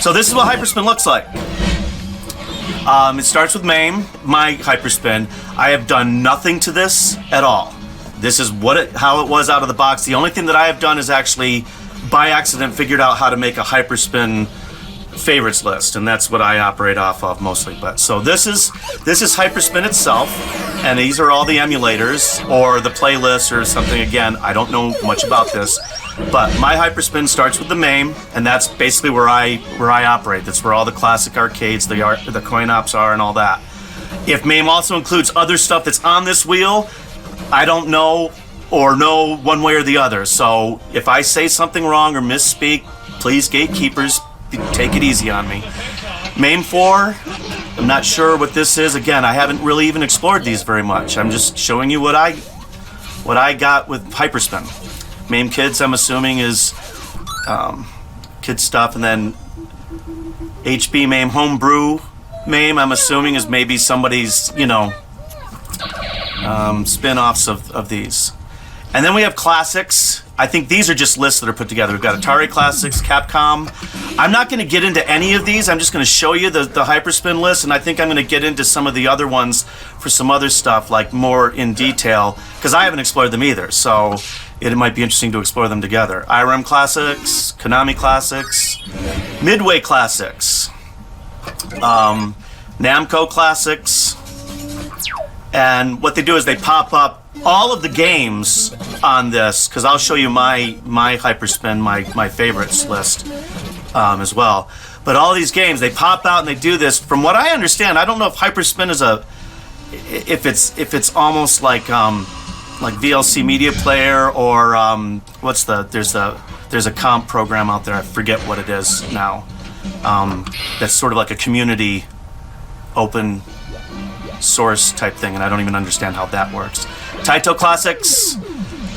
So this is what Hyperspin looks like. It starts with MAME, my Hyperspin. I have done nothing to this at all. This is how it was out of the box. The only thing that I have done is actually, by accident, figured out how to make a Hyperspin favorites list, and that's what I operate off of mostly. But so this is Hyperspin itself, and these are all the emulators or the playlists or something. Again, I don't know much about this, but my Hyperspin starts with the MAME, and that's basically where I operate. That's where all the classic arcades, the coin ops are, and all that. If MAME also includes other stuff that's on this wheel, I don't know or know one way or the other. So if I say something wrong or misspeak, please, gatekeepers, take it easy on me. MAME 4, I'm not sure what this is. Again, I haven't really even explored these very much. I'm just showing you what I got with Hyperspin. MAME Kids, I'm assuming, is kid stuff, and then HB MAME Homebrew MAME, I'm assuming, is maybe somebody's, spin-offs of these. And then we have classics. I think these are just lists that are put together. We've got Atari Classics, Capcom. I'm not going to get into any of these. I'm just going to show you the Hyperspin list, and I think I'm going to get into some of the other ones for some other stuff, like more in detail, because I haven't explored them either. So it might be interesting to explore them together. IRM Classics, Konami Classics, Midway Classics, Namco Classics. And what they do is they pop up all of the games on this, because I'll show you my Hyperspin, my favorites list as well. But all these games, they pop out and they do this. From what I understand, I don't know if Hyperspin is if it's almost like VLC Media Player or there's a comp program out there, I forget what it is now. That's sort of like a community open source type thing, and I don't even understand how that works. Taito Classics,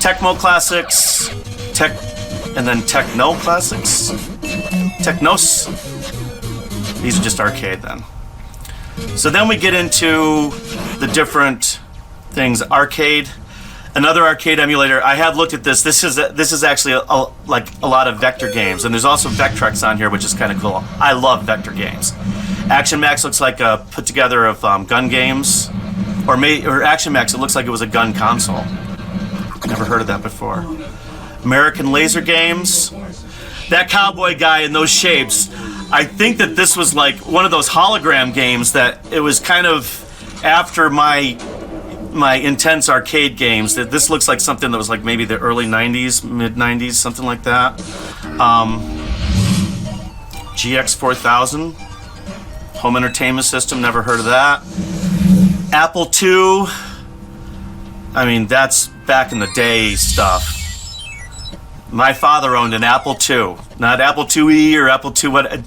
Tecmo Classics, and then Techno Classics, Technos. These are just arcade then. So then we get into the different things. Arcade, another arcade emulator. I have looked at this. This is actually like a lot of vector games, and there's also Vectrex on here, which is kind of cool. I love vector games. Action Max looks like a put together of gun games, or Action Max. It looks like it was a gun console. Never heard of that before. American Laser Games. That cowboy guy in those shapes. I think that this was like one of those hologram games that it was kind of after my intense arcade games. That this looks like something that was like maybe the early 90s, mid 90s, something like that. GX 4000. Home entertainment system, never heard of that. Apple II. I mean, that's back in the day stuff. My father owned an Apple II. Not Apple IIe or Apple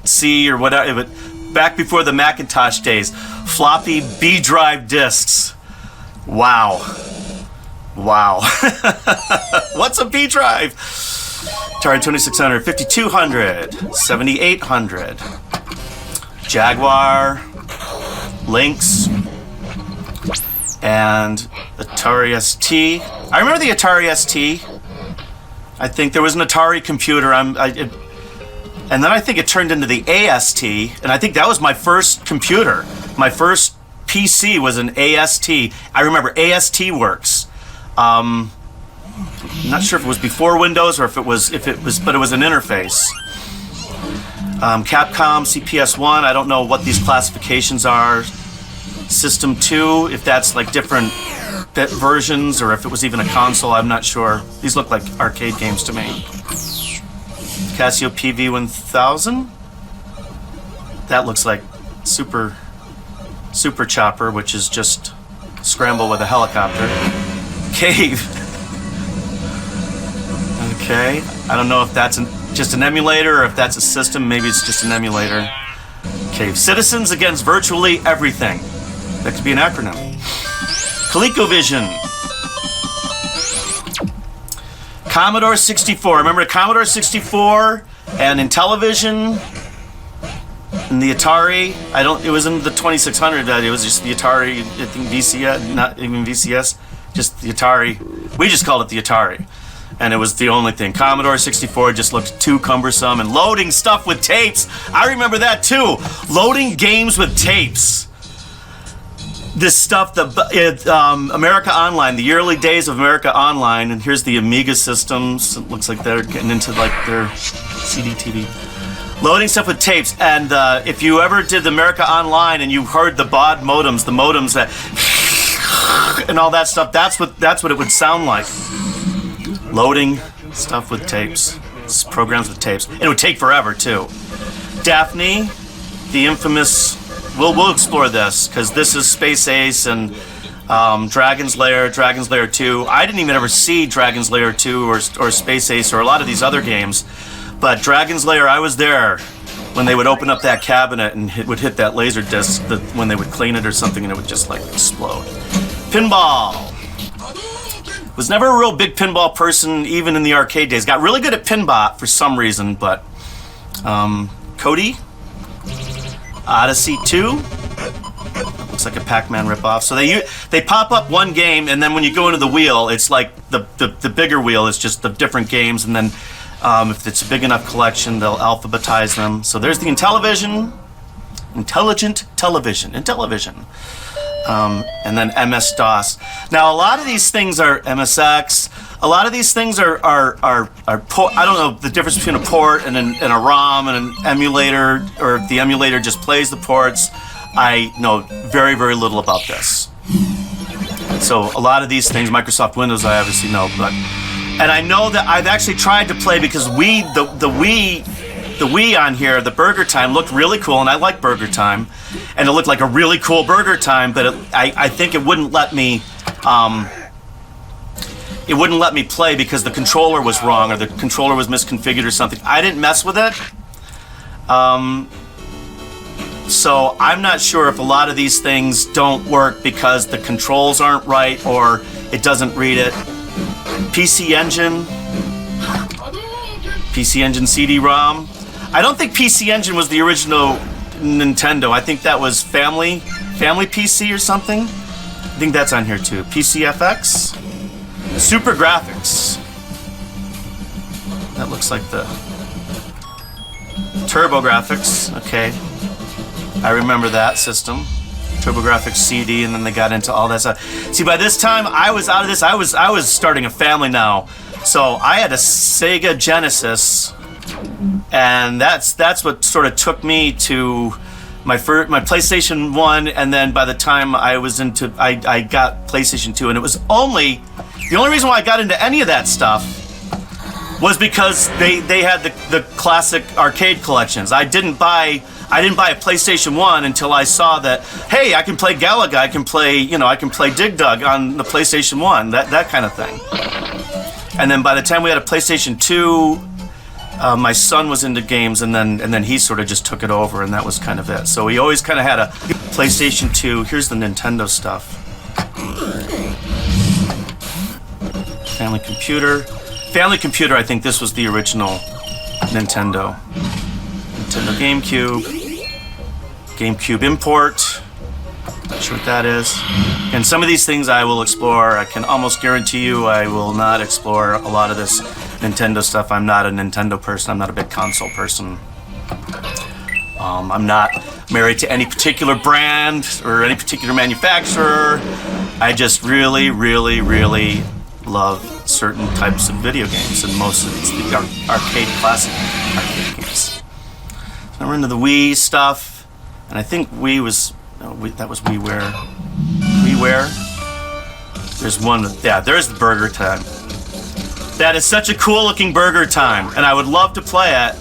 C or whatever, but back before the Macintosh days. Floppy B drive discs. Wow. What's a B drive? Atari 2600, 5200, 7800. Jaguar, Lynx, and Atari ST. I remember the Atari ST. I think there was an Atari computer. And then I think it turned into the AST, and I think that was my first computer. My first PC was an AST. I remember AST Works. I'm not sure if it was before Windows or if it was, but it was an interface. Capcom, CPS-1, I don't know what these classifications are. System 2, if that's like different bit versions or if it was even a console, I'm not sure. These look like arcade games to me. Casio PV-1000. That looks like Super Chopper, which is just scramble with a helicopter. Cave. Okay, I don't know if that's just an emulator or if that's a system. Maybe it's just an emulator. Cave. Citizens Against Virtually Everything. That could be an acronym. ColecoVision. Commodore 64. Remember Commodore 64 and Intellivision and the Atari. It wasn't the 2600. It was just the Atari. I think VCS, not even VCS. Just the Atari. We just called it the Atari. and it was the only thing. Commodore 64 just looked too cumbersome, and loading stuff with tapes. I remember that too. Loading games with tapes. This stuff, America Online, the early days of America Online, and here's the Amiga systems. It looks like they're getting into like their CD TV. Loading stuff with tapes, and if you ever did the America Online and you heard the baud modems, the modems that and all that stuff, that's what it would sound like. Loading stuff with tapes, programs with tapes. And it would take forever too. Daphne, the infamous. We'll explore this because this is Space Ace and Dragon's Lair 2. I didn't even ever see Dragon's Lair 2 or Space Ace or a lot of these other games, but Dragon's Lair, I was there when they would open up that cabinet and would hit that laser disc when they would clean it or something, and it would just like explode. Pinball. Was never a real big pinball person, even in the arcade days. Got really good at Pinbot for some reason, but Cody. Odyssey 2. Looks like a Pac-Man ripoff. So they pop up one game, and then when you go into the wheel, it's like the bigger wheel is just the different games, and then if it's a big enough collection, they'll alphabetize them. So there's the Intellivision, and then MS-DOS. Now a lot of these things are MSX. A lot of these things are I don't know the difference between a port and a ROM and an emulator, or if the emulator just plays the ports. I know very, very little about this. So a lot of these things, Microsoft Windows, I obviously know, and I know that I've actually tried to play because the Wii on here, the Burger Time, looked really cool, and I like Burger Time, and it looked like a really cool Burger Time, but I think it wouldn't let me. It wouldn't let me play because the controller was wrong or the controller was misconfigured or something. I didn't mess with it. So I'm not sure if a lot of these things don't work because the controls aren't right or it doesn't read it. PC Engine CD-ROM. I don't think PC Engine was the original Nintendo. I think that was Family PC or something. I think that's on here too. PCFX. Super Graphics. That looks like the Turbo Graphics. Okay, I remember that system. Turbo Graphics CD, and then they got into all that stuff. See, by this time I was out of this. I was starting a family now, so I had a Sega Genesis, and that's what sort of took me to my PlayStation 1, and then by the time I got PlayStation 2, and it was the only reason why I got into any of that stuff was because they had the classic arcade collections. I didn't buy a PlayStation 1 until I saw that, hey, I can play Galaga, I can play Dig Dug on the PlayStation 1, that kind of thing. And then by the time we had a PlayStation 2, my son was into games, and then he sort of just took it over, and that was kind of it. So he always kind of had a PlayStation 2. Here's the Nintendo stuff. Family Computer, I think this was the original Nintendo. Nintendo GameCube import. Not sure what that is. And some of these things I will explore. I can almost guarantee you I will not explore a lot of this Nintendo stuff. I'm not a Nintendo person. I'm not a big console person. I'm not married to any particular brand or any particular manufacturer. I just really, really, really love certain types of video games, and most of these the classic arcade games. So we're into the Wii stuff, and I think that was WiiWare. There's one. Yeah, there's the Burger Time. That is such a cool looking Burger Time, and I would love to play it.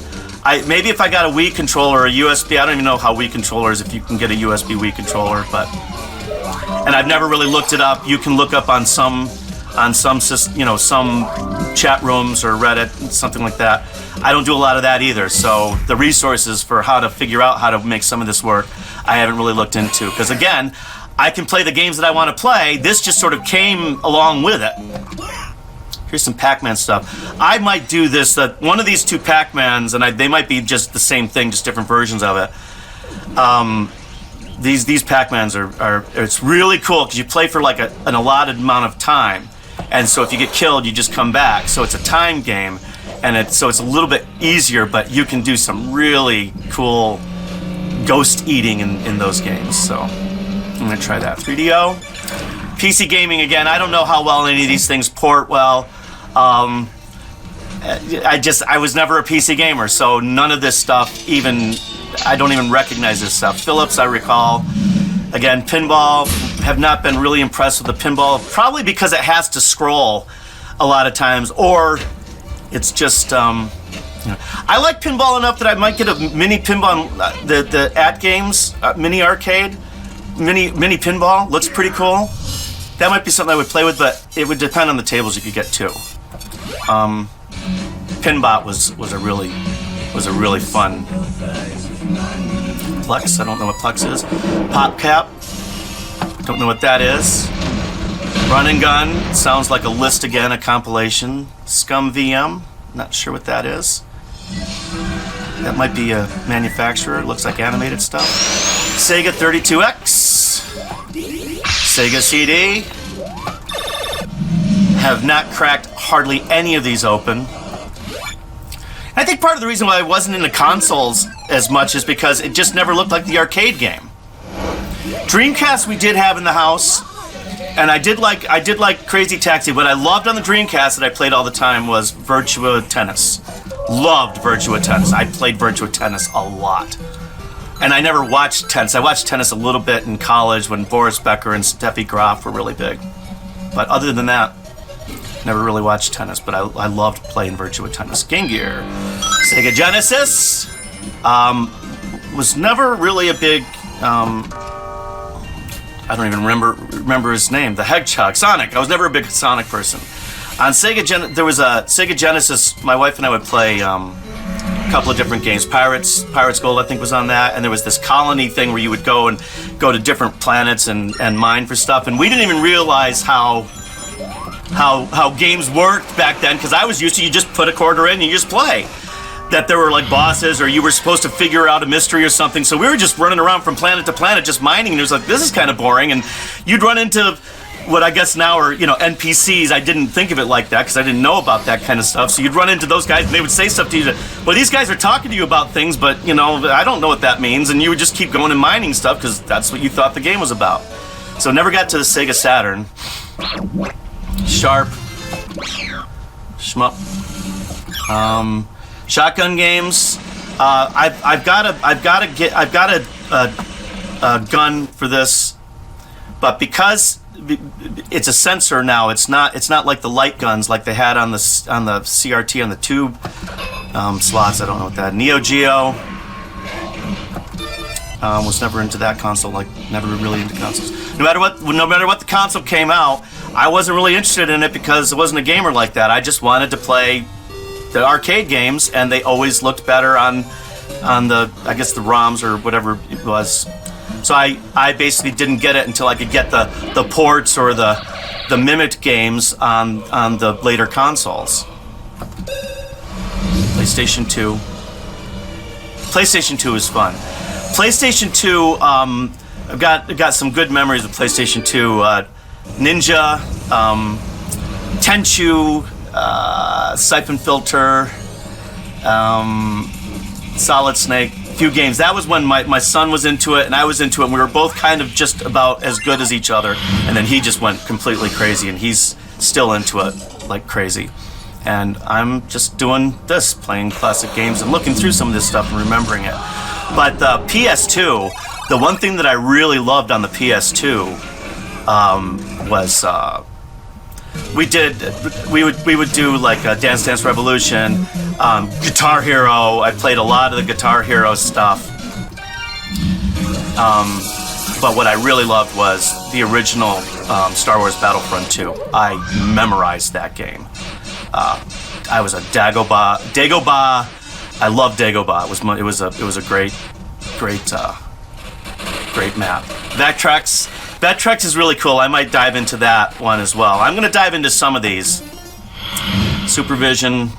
Maybe if I got a Wii controller or a USB. I don't even know how Wii controllers, if you can get a USB Wii controller, and I've never really looked it up. You can look up on some chat rooms or Reddit, something like that. I don't do a lot of that either, so the resources for how to figure out how to make some of this work, I haven't really looked into, because again, I can play the games that I want to play. This just sort of came along with it. Here's some Pac-Man stuff. I might do this, one of these two Pac-Mans, and they might be just the same thing, just different versions of it. These Pac-Mans it's really cool because you play for like an allotted amount of time. and so if you get killed, you just come back. So it's a time game, and it's a little bit easier, but you can do some really cool ghost eating in those games. So I'm gonna try that. 3DO. PC gaming again. I don't know how well any of these things port well. I was never a PC gamer, so none of this stuff I don't even recognize this stuff. Philips, I recall. Again, pinball, have not been really impressed with the pinball, probably because it has to scroll a lot of times, or it's just, I like pinball enough that I might get a mini pinball, the at games, mini arcade, mini pinball, looks pretty cool. That might be something I would play with, but it would depend on the tables you could get too. Pinbot was a really fun. Plex, I don't know what Plex is. PopCap, don't know what that is. Run and Gun, sounds like a list again, a compilation. Scum VM, not sure what that is. That might be a manufacturer, looks like animated stuff. Sega 32X, Sega CD. Have not cracked hardly any of these open. I think part of the reason why I wasn't into consoles as much is because it just never looked like the arcade game. Dreamcast we did have in the house, and I did like Crazy Taxi. What I loved on the Dreamcast that I played all the time was Virtua Tennis. Loved Virtua Tennis. I played Virtua Tennis a lot. And I never watched tennis. I watched tennis a little bit in college when Boris Becker and Steffi Graf were really big. But other than that, never really watched tennis, but I loved playing Virtua Tennis. Game Gear. Sega Genesis. Was never really a big, I don't even remember his name. The Hedgehog. Sonic. I was never a big Sonic person. On Sega there was a Sega Genesis, my wife and I would play a couple of different games. Pirates Gold, I think, was on that, and there was this colony thing where you would go to different planets and mine for stuff, and we didn't even realize how games worked back then, because I was used to you just put a quarter in and you just play. That there were like bosses, or you were supposed to figure out a mystery or something, so we were just running around from planet to planet just mining, and it was like, this is kind of boring, and you'd run into what I guess now are, NPCs. I didn't think of it like that because I didn't know about that kind of stuff, so you'd run into those guys and they would say stuff to you that, well, these guys are talking to you about things, but I don't know what that means, and you would just keep going and mining stuff because that's what you thought the game was about. So never got to the Sega Saturn. Sharp, shmup, shotgun games. I've got a gun for this, but because it's a sensor now, it's not like the light guns like they had on the CRT on the tube slots. I don't know what that. Neo Geo. Was never into that console. Never really into consoles. No matter what the console came out, I wasn't really interested in it because I wasn't a gamer like that. I just wanted to play the arcade games, and they always looked better on the, I guess, the ROMs or whatever it was. So I basically didn't get it until I could get the ports or the mimicked games on the later consoles. PlayStation 2. PlayStation 2 is fun. PlayStation 2, I've got some good memories of PlayStation 2. Ninja, Tenchu, Siphon Filter, Solid Snake, a few games. That was when my son was into it and I was into it, and we were both kind of just about as good as each other, and then he just went completely crazy, and he's still into it like crazy. And I'm just doing this, playing classic games and looking through some of this stuff and remembering it. But the PS2, the one thing that I really loved on the PS2 was we would do like Dance Dance Revolution, Guitar Hero. I played a lot of the Guitar Hero stuff. But what I really loved was the original Star Wars Battlefront 2. I memorized that game. I was a Dagobah. I love Dagobah. It was a great map. Vectrex is really cool. I might dive into that one as well. I'm gonna dive into some of these. Supervision,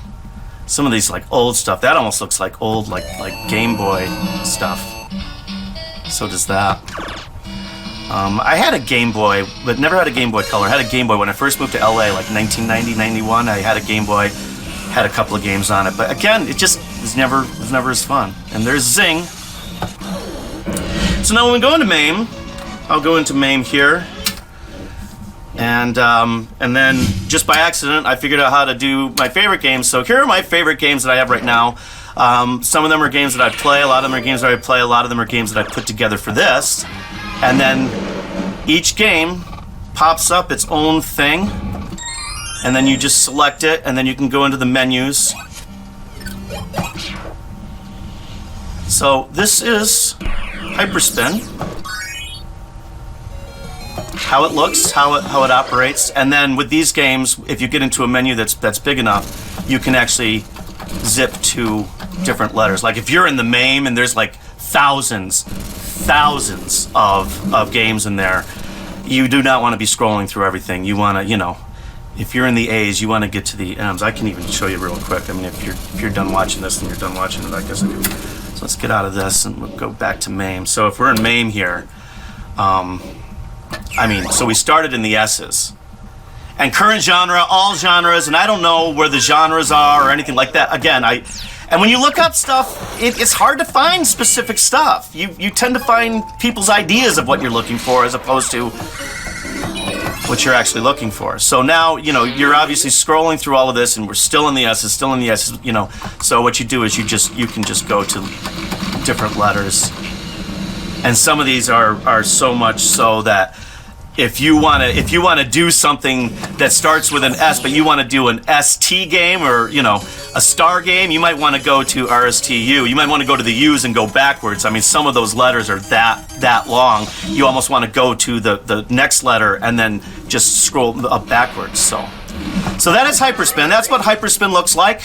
some of these like old stuff. That almost looks like old like Game Boy stuff. So does that. I had a Game Boy, but never had a Game Boy Color. I had a Game Boy when I first moved to LA, like 1990, 91. I had a Game Boy, had a couple of games on it. But again, it just was never as fun. And there's Zing. So now when we go into MAME, I'll go into MAME here. And then just by accident, I figured out how to do my favorite games. So here are my favorite games that I have right now. Some of them are games that I play. A lot of them are games that I play. A lot of them are games that I put together for this. And then each game pops up its own thing, and then you just select it, and then you can go into the menus. So this is Hyperspin. How it looks, how it operates, and then with these games, if you get into a menu that's big enough, you can actually zip to different letters. Like if you're in the MAME and there's like thousands of games in there, you do not want to be scrolling through everything. You want to, you know, if you're in the A's, you want to get to the M's. I can even show you real quick. I mean, if you're done watching this, then you're done watching it, I guess. So let's get out of this and we'll go back to MAME. So if we're in MAME here, I mean, so we started in the S's. And current genre, all genres, and I don't know where the genres are or anything like that. Again, and when you look up stuff, it's hard to find specific stuff. You tend to find people's ideas of what you're looking for as opposed to what you're actually looking for. So now, you know, you're obviously scrolling through all of this, and we're still in the S's, you know. So what you do is you can just go to different letters. And some of these are so much so that if you want to do something that starts with an S, but you want to do an ST game or, you know, a star game, you might want to go to RSTU. You might want to go to the U's and go backwards. I mean, some of those letters are that long. You almost want to go to the next letter and then just scroll up backwards. So that is Hyperspin. That's what Hyperspin looks like.